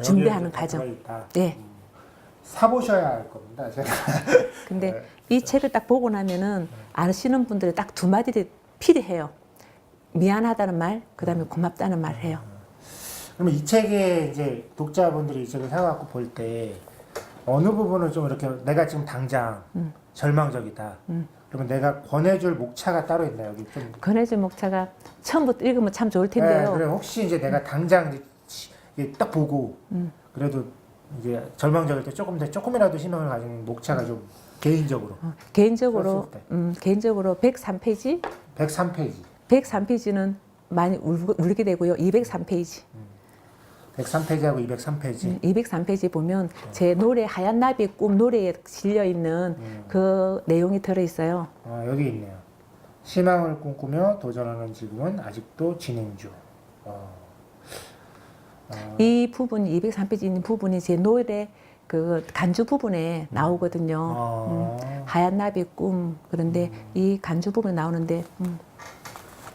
준비하는 과정. 네. 사보셔야 할 겁니다. 제가. 근데 네. 이 책을 딱 보고 나면은 아시는 분들이 딱 두 마디를 필요해요. 미안하다는 말, 그 다음에 고맙다는 말을 해요. 그러면 이 책에 이제 독자분들이 이 책을 사갖고 볼 때 어느 부분을 좀 이렇게 내가 지금 당장 절망적이다. 그러면 내가 권해줄 목차가 따로 있나요? 여기 좀. 권해줄 목차가 처음부터 읽으면 참 좋을 텐데요. 네, 그래 혹시 이제 내가 당장 이제 딱 보고 그래도 이제 절망적일 때 조금이라도 희망을 가진 목차가 좀 개인적으로. 개인적으로 썼을 때. 개인적으로 103페이지 103페이지. 103페이지는 많이 울게 되고요. 203페이지. 103페이지하고 203페이지. 203페이지 보면 제 노래 하얀 나비의 꿈 노래에 실려 있는 그 내용이 들어 있어요. 아, 여기 있네요. 희망을 꿈꾸며 도전하는 지금은 아직도 진행 중. 이 부분 203페이지 있는 부분이 제 노래 그 간주 부분에 나오거든요. 하얀 나비의 꿈. 그런데 이 간주 부분에 나오는데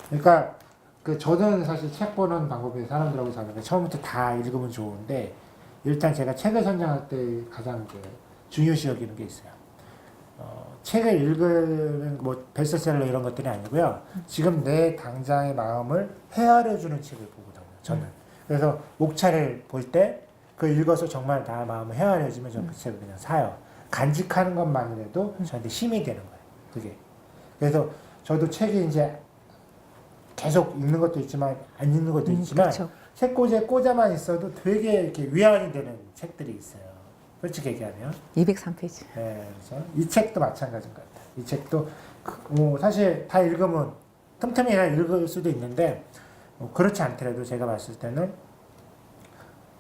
그러니까 그 저는 사실 책 보는 방법이 사람들하고 다른데 처음부터 다 읽으면 좋은데 일단 제가 책을 선정할 때 가장 이제 중요시 여기는 게 있어요. 책을 읽는 뭐 베스트셀러 이런 것들이 아니고요. 지금 내 당장의 마음을 헤아려주는 책을 보거든요. 저는. 그래서 목차를 볼 때 그 읽어서 정말 나 마음을 헤아려지면 저는 그 책을 그냥 사요. 간직하는 것만이라도 저한테 힘이 되는 거예요. 그게. 그래서 저도 책이 이제 계속 읽는 것도 있지만 안 읽는 것도 있지만 그렇죠. 책꽂이에 꽂아만 있어도 되게 이렇게 위안이 되는 책들이 있어요. 솔직히 얘기하면. 203페이지. 네, 그래서 이 책도 마찬가지인 것 같아요. 이 책도 사실 다 읽으면 틈틈이 그냥 읽을 수도 있는데 그렇지 않더라도 제가 봤을 때는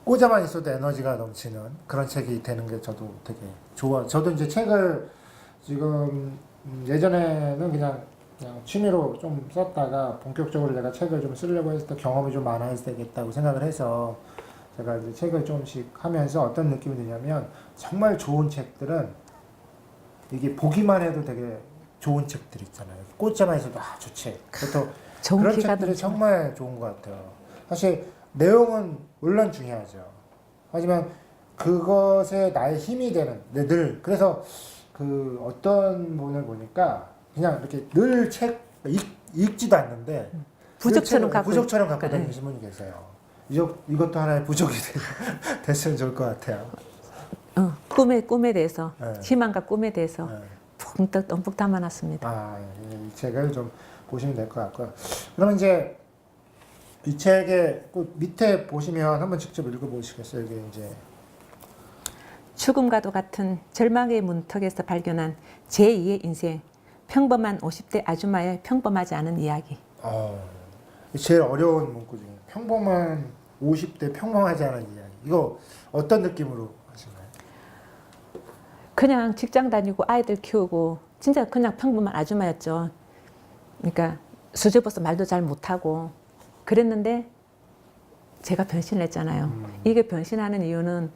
꽂아만 있어도 에너지가 넘치는 그런 책이 되는 게 저도 되게 좋아. 저도 이제 책을 지금 예전에는 그냥 취미로 좀 썼다가 본격적으로 내가 책을 좀 쓰려고 했을 때 경험이 좀 많아야 되겠다고 생각을 해서 제가 이제 책을 조금씩 하면서 어떤 느낌이 드냐면 정말 좋은 책들은 이게 보기만 해도 되게 좋은 책들 있잖아요. 꽂자만 있어도 좋지. 그것도 그런 책들이 정말 좋은 것 같아요. 사실 내용은 물론 중요하죠. 하지만 그것에 나의 힘이 되는 늘 그래서 그 어떤 분을 보니까 그냥 이렇게 늘 책 읽지도 않는데 부적처럼 갖고 갖고 다니시는 분이 계세요. 이것도 하나의 부족이 됐으면 좋을 것 같아요. 꿈에 대해서 네. 희망과 꿈에 대해서 네. 듬뿍 담아놨습니다. 이 책을 좀 보시면 될 것 같고요. 그러면 이제 이 책의 밑에 보시면 한번 직접 읽어보시겠어요? 이게 이제 죽음과도 같은 절망의 문턱에서 발견한 제2의 인생, 평범한 50대 아줌마의 평범하지 않은 이야기. 제일 어려운 문구 중에 평범한 50대 평범하지 않은 이야기. 이거 어떤 느낌으로 하시나요? 그냥 직장 다니고 아이들 키우고 진짜 그냥 평범한 아줌마였죠. 그러니까 수줍어서 말도 잘 못하고 그랬는데 제가 변신을 했잖아요. 이게 변신하는 이유는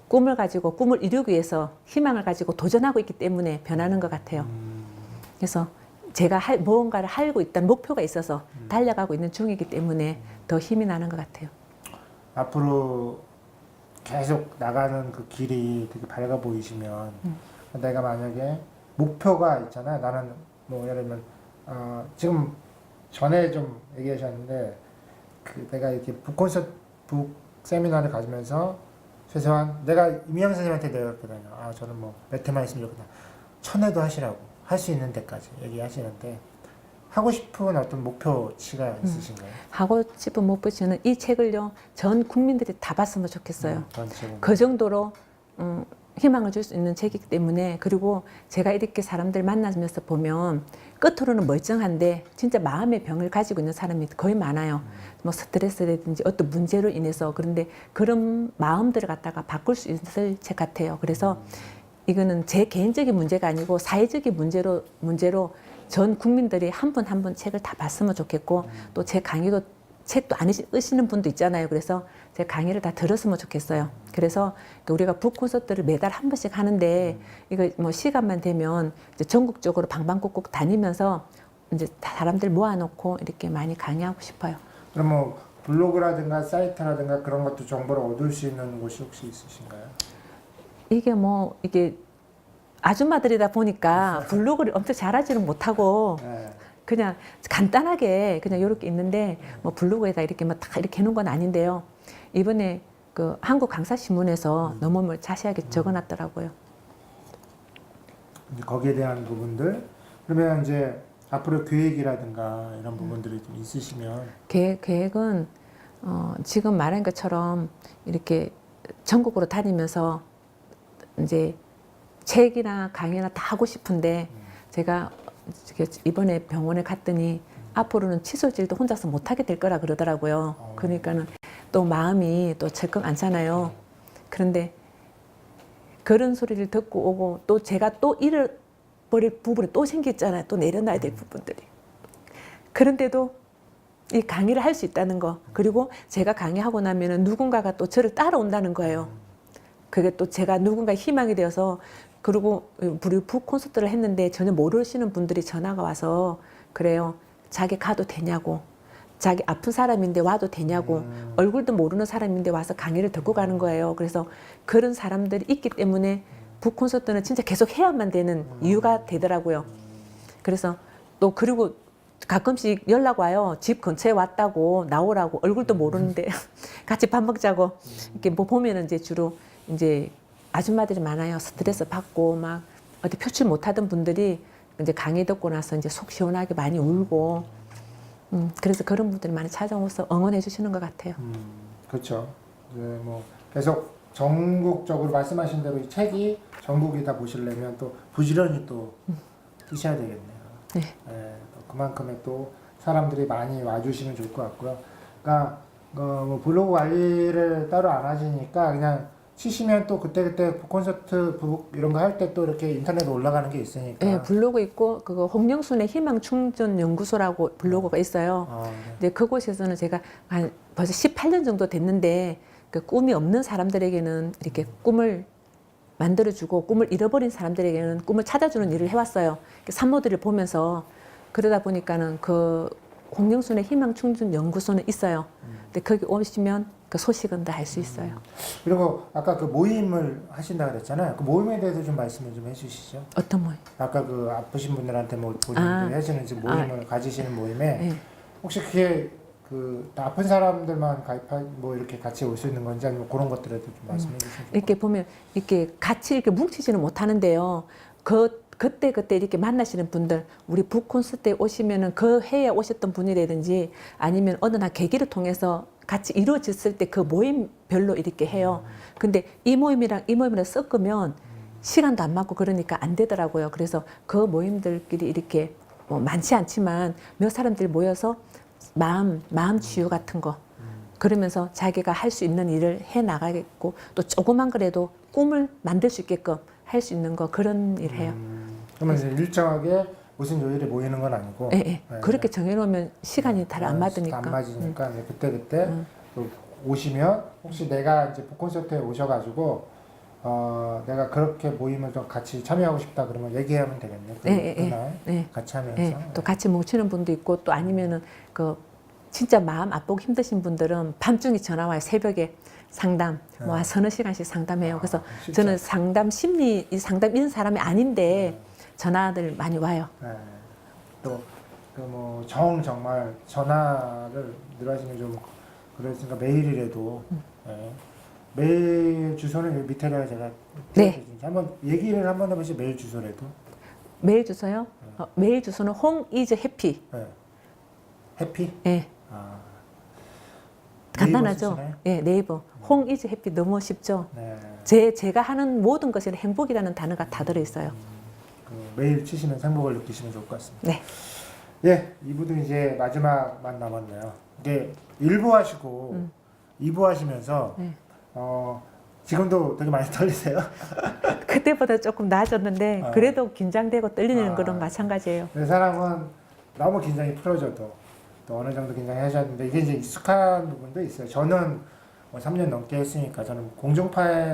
꿈을 가지고 꿈을 이루기 위해서 희망을 가지고 도전하고 있기 때문에 변하는 것 같아요. 그래서 제가 무언가를 하고 있다는 목표가 있어서 달려가고 있는 중이기 때문에 더 힘이 나는 것 같아요. 앞으로 계속 나가는 그 길이 되게 밝아 보이시면 내가 만약에 목표가 있잖아요. 나는 뭐 예를 들면 지금 전에 좀 얘기하셨는데 내가 이렇게 북 세미나를 가지면서 최소한 내가 임영 선생님한테 내가 그랬거든요. 저는 뭐 몇 회만 있으면 좋겠다. 1000회도 하시라고 할 수 있는 데까지 얘기하시는데 하고 싶은 어떤 목표치가 있으신가요? 하고 싶은 목표치는 이 책을요 전 국민들이 다 봤으면 좋겠어요. 그 정도로 희망을 줄 수 있는 책이기 때문에 그리고 제가 이렇게 사람들 만나면서 보면 끝으로는 멀쩡한데 진짜 마음의 병을 가지고 있는 사람이 거의 많아요. 뭐 스트레스라든지 어떤 문제로 인해서 그런데 그런 마음들을 갖다가 바꿀 수 있을 책 같아요. 그래서 이거는 제 개인적인 문제가 아니고 사회적인 문제로 전 국민들이 한 분 한 분 책을 다 봤으면 좋겠고 또 제 강의도 책도 안 읽으시는 분도 있잖아요. 그래서 제 강의를 다 들었으면 좋겠어요. 그래서 우리가 북 콘서트를 매달 한 번씩 하는데 이거 뭐 시간만 되면 이제 전국적으로 방방곡곡 다니면서 이제 사람들 모아놓고 이렇게 많이 강의하고 싶어요. 그럼 뭐 블로그라든가 사이트라든가 그런 것도 정보를 얻을 수 있는 곳이 혹시 있으신가요? 이게 아줌마들이다 보니까 블로그를 엄청 잘하지는 못하고 네. 그냥 간단하게 그냥 이렇게 있는데 뭐 블로그에다 이렇게 뭐 다 이렇게 해놓은 건 아닌데요. 이번에 그 한국 강사신문에서 너무 뭐 자세하게 적어놨더라고요. 이제 거기에 대한 부분들 그러면 이제 앞으로 계획이라든가 이런 부분들이 좀 있으시면 계획은 지금 말한 것처럼 이렇게 전국으로 다니면서 이제 책이나 강의나 다 하고 싶은데 제가 이번에 병원에 갔더니 앞으로는 칫솔질도 혼자서 못하게 될 거라 그러더라고요. 그러니까는 또 마음이 또 철컥 않잖아요. 그런데 그런 소리를 듣고 오고 또 제가 또 잃어버릴 부분이 또 생겼잖아요. 또 내려놔야 될 부분들이. 그런데도 이 강의를 할 수 있다는 거, 그리고 제가 강의하고 나면은 누군가가 또 저를 따라온다는 거예요. 그게 또 제가 누군가의 희망이 되어서, 그리고 우리 북 콘서트를 했는데 전혀 모르시는 분들이 전화가 와서 그래요. 자기 가도 되냐고. 자기 아픈 사람인데 와도 되냐고. 얼굴도 모르는 사람인데 와서 강의를 듣고 가는 거예요. 그래서 그런 사람들이 있기 때문에 북 콘서트는 진짜 계속 해야만 되는 이유가 되더라고요. 그래서 또 그리고 가끔씩 연락 와요. 집 근처에 왔다고 나오라고. 얼굴도 모르는데 같이 밥 먹자고. 이렇게 뭐 보면은 이제 주로 이제 아줌마들이 많아요. 스트레스 받고 막 어디 표출 못하던 분들이 이제 강의 듣고 나서 이제 속 시원하게 많이 울고, 그래서 그런 분들이 많이 찾아와서 응원해 주시는 것 같아요. 그렇죠. 이제 뭐 계속 전국적으로 말씀하신 대로 이 책이 전국이 다 보시려면 또 부지런히 또 쓰셔야 되겠네요. 네. 예, 또 그만큼의 또 사람들이 많이 와주시면 좋을 것 같고요. 그러니까 뭐 블로그 관리를 따로 안 하시니까 그냥 치시면 또 그때그때 콘서트 북 이런 거 할 때 또 이렇게 인터넷에 올라가는 게 있으니까. 네, 블로그 있고 그거 홍영순의 희망충전연구소라고 블로그가 있어요. 네. 근데 그곳에서는 제가 한 벌써 18년 정도 됐는데 그 꿈이 없는 사람들에게는 이렇게 꿈을 만들어주고 꿈을 잃어버린 사람들에게는 꿈을 찾아주는 일을 해왔어요. 산모들을 보면서. 그러다 보니까는 그 홍영순의 희망충전연구소는 있어요. 근데 거기 오시면 그 소식은 다 알 수 있어요. 그리고 아까 그 모임을 하신다 그랬잖아요. 그 모임에 대해서 좀 말씀을 좀 해주시죠. 어떤 모임? 아까 그 아프신 분들한테 뭐 본인들이 하시는 지금 모임을 가지시는 모임에 네. 혹시 그게 그 아픈 사람들만 가입하 뭐 이렇게 같이 올 수 있는 건지 아니면 그런 것들에도 좀 말씀해 주시면 이렇게 보면 이렇게 같이 이렇게 뭉치지는 못하는데요. 그때 이렇게 만나시는 분들, 우리 북 콘서트에 오시면은 그 해에 오셨던 분이라든지 아니면 어느 날 계기를 통해서 같이 이루어졌을 때 그 모임별로 이렇게 해요. 근데 이 모임이랑 이 모임이랑 섞으면 시간도 안 맞고 그러니까 안 되더라고요. 그래서 그 모임들끼리 이렇게 뭐 많지 않지만 몇 사람들이 모여서 마음 치유 같은 거 그러면서 자기가 할 수 있는 일을 해 나가겠고 또 조그만 그래도 꿈을 만들 수 있게끔 할 수 있는 거 그런 일 해요. 그러면 이제 일정하게 무슨 요일에 모이는 건 아니고 예, 예. 그렇게 정해놓으면 시간이 잘 안 맞으니까. 안 맞으니까 이제 그때 또 오시면 혹시 내가 이제 북콘서트에 오셔가지고 내가 그렇게 모임을 좀 같이 참여하고 싶다 그러면 얘기하면 되겠네요. 그날 같이 하면서. 예. 또 같이 뭉치는 분도 있고 또 아니면은 그 진짜 마음 아프고 힘드신 분들은 밤중에 전화 와요. 새벽에 상담 뭐 서너 시간씩 상담해요. 그래서 진짜. 저는 상담 이런 사람이 아닌데 전화들 많이 와요. 또뭐 정말 전화를 늘 하시면 좀 그러니까 메일이라도 메일 주소는 여기 밑에다가 제가 네. 한번 얘기를 한번 해보시 메일 주소라도. 메일 주소요? 메일 주소는 홍이즈해피. 해피? 예. 간단하죠? 예, 네이버. 홍이즈해피 너무 쉽죠? 네. 제가 하는 모든 것에 행복이라는 단어가 다 들어있어요. 그 메일 치시면 행복을 느끼시면 좋을 것 같습니다. 네. 예, 2부도 이제 마지막만 남았네요. 이게 1부 하시고 2부 하시면서 네. 지금도 되게 많이 떨리세요? 그때보다 조금 나아졌는데 그래도 긴장되고 떨리는 거는 마찬가지예요. 사람은 너무 긴장이 풀어져도 또 어느 정도 긴장이 하셨는데 이게 이제 익숙한 부분도 있어요. 저는 뭐 3년 넘게 했으니까 저는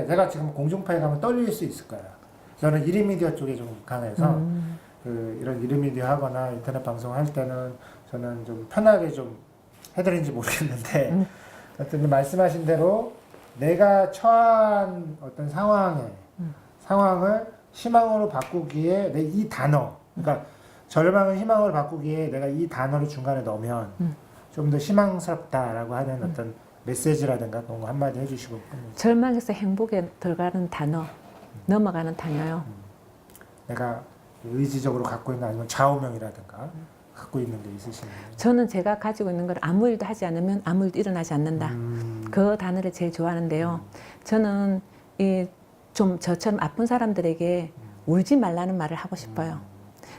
제가 지금 공중파에 가면 떨릴 수 있을 거예요. 저는 1인 미디어 쪽에 좀 강해서 이런 1인 미디어 하거나 인터넷 방송 할 때는 저는 좀 편하게 좀 해드린지 모르겠는데 하여튼 말씀하신 대로 내가 처한 어떤 상황을 희망으로 바꾸기에 내 이 단어, 그러니까 절망을 희망으로 바꾸기에 내가 이 단어를 중간에 넣으면 좀 더 희망스럽다라고 하는 어떤 메시지라든가 그런 거 한마디 해주시고. 절망에서 행복에 들어가는 단어, 넘어가는 단어요. 내가 의지적으로 갖고 있는 아니면 좌우명이라든가 갖고 있는 게 있으시나요? 저는 제가 가지고 있는 걸 아무 일도 하지 않으면 아무 일도 일어나지 않는다. 그 단어를 제일 좋아하는데요. 저는 좀 저처럼 아픈 사람들에게 울지 말라는 말을 하고 싶어요.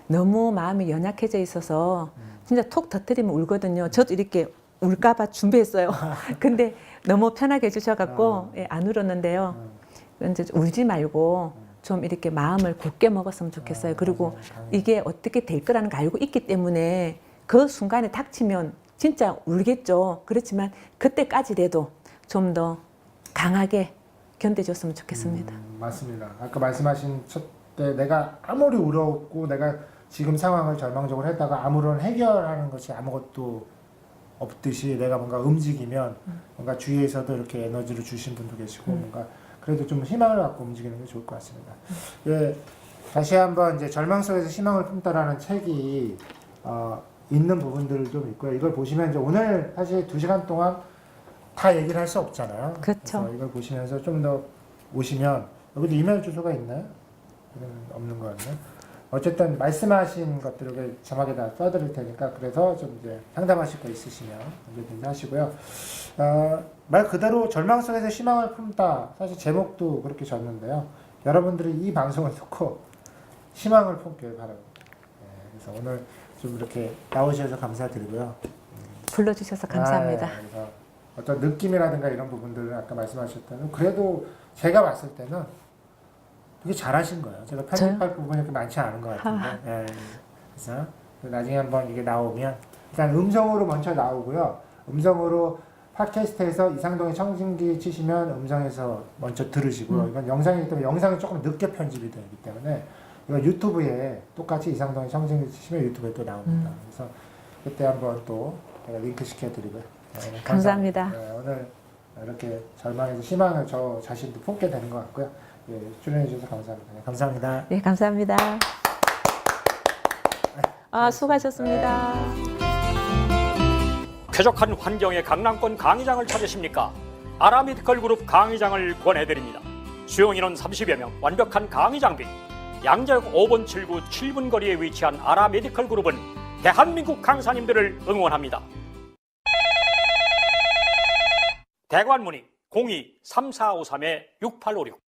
너무 마음이 연약해져 있어서 진짜 톡 터뜨리면 울거든요. 저도 이렇게 울까봐 준비했어요. 근데 너무 편하게 해주셔갖고 예, 안 울었는데요. 이제 울지 말고 좀 이렇게 마음을 굳게 먹었으면 좋겠어요. 그리고 이게 어떻게 될 거라는 걸 알고 있기 때문에 그 순간에 닥치면 진짜 울겠죠. 그렇지만 그때까지라도 좀 더 강하게 견뎌줬으면 좋겠습니다. 맞습니다. 아까 말씀하신 첫 때 내가 아무리 울었고 내가 지금 상황을 절망적으로 했다가 아무런 해결하는 것이 아무것도 없듯이 내가 뭔가 움직이면 뭔가 주위에서도 이렇게 에너지를 주신 분도 계시고 뭔가 그래도 좀 희망을 갖고 움직이는 게 좋을 것 같습니다. 예, 다시 한번 이제 절망 속에서 희망을 품다라는 책이 있는 부분들을 좀 있고요. 이걸 보시면 이제 오늘 사실 2시간 동안 다 얘기를 할 수 없잖아요. 그렇죠. 그래서 이걸 보시면서 좀 더 오시면 여기도 이메일 주소가 있나요? 이건 없는 거 같네요. 어쨌든 말씀하신 것들을 자막에다 써드릴 테니까 그래서 좀 이제 상담하실 거 있으시면 언제든지 하시고요. 말 그대로 절망 속에서 희망을 품다. 사실 제목도 그렇게 졌는데요. 여러분들이 이 방송을 듣고 희망을 품길 바랍니다. 네, 그래서 오늘 좀 이렇게 나오셔서 감사드리고요. 불러주셔서 감사합니다. 그래서 어떤 느낌이라든가 이런 부분들을 아까 말씀하셨다면 그래도 제가 봤을 때는 되게 잘하신 거예요. 제가 편집할 부분이 그렇게 많지 않은 것 같은데. 예. 그래서 나중에 한번 이게 나오면 일단 음성으로 먼저 나오고요. 음성으로 팟캐스트에서 이상동의 청진기 치시면 음성에서 먼저 들으시고요. 이건 영상이기 때문에 영상이 조금 늦게 편집이 되기 때문에 이거 유튜브에 똑같이 이상동의 청진기 치시면 유튜브에 또 나옵니다. 그래서 그때 한번 또 제가 링크 시켜드리고요. 네, 감사합니다. 네, 오늘 이렇게 절망에서 희망을 저 자신도 품게 되는 것 같고요. 예, 출연해 주셔서 감사합니다. 네, 감사합니다. 네, 감사합니다. 수고하셨습니다. 쾌적한 환경의 강남권 강의장을 찾으십니까? 아라메디컬 그룹 강의장을 권해드립니다. 수용인원 30여 명, 완벽한 강의 장비. 양재역 5번 7구 7분 거리에 위치한 아라메디컬 그룹은 대한민국 강사님들을 응원합니다. 대관 문의 02-3453-6856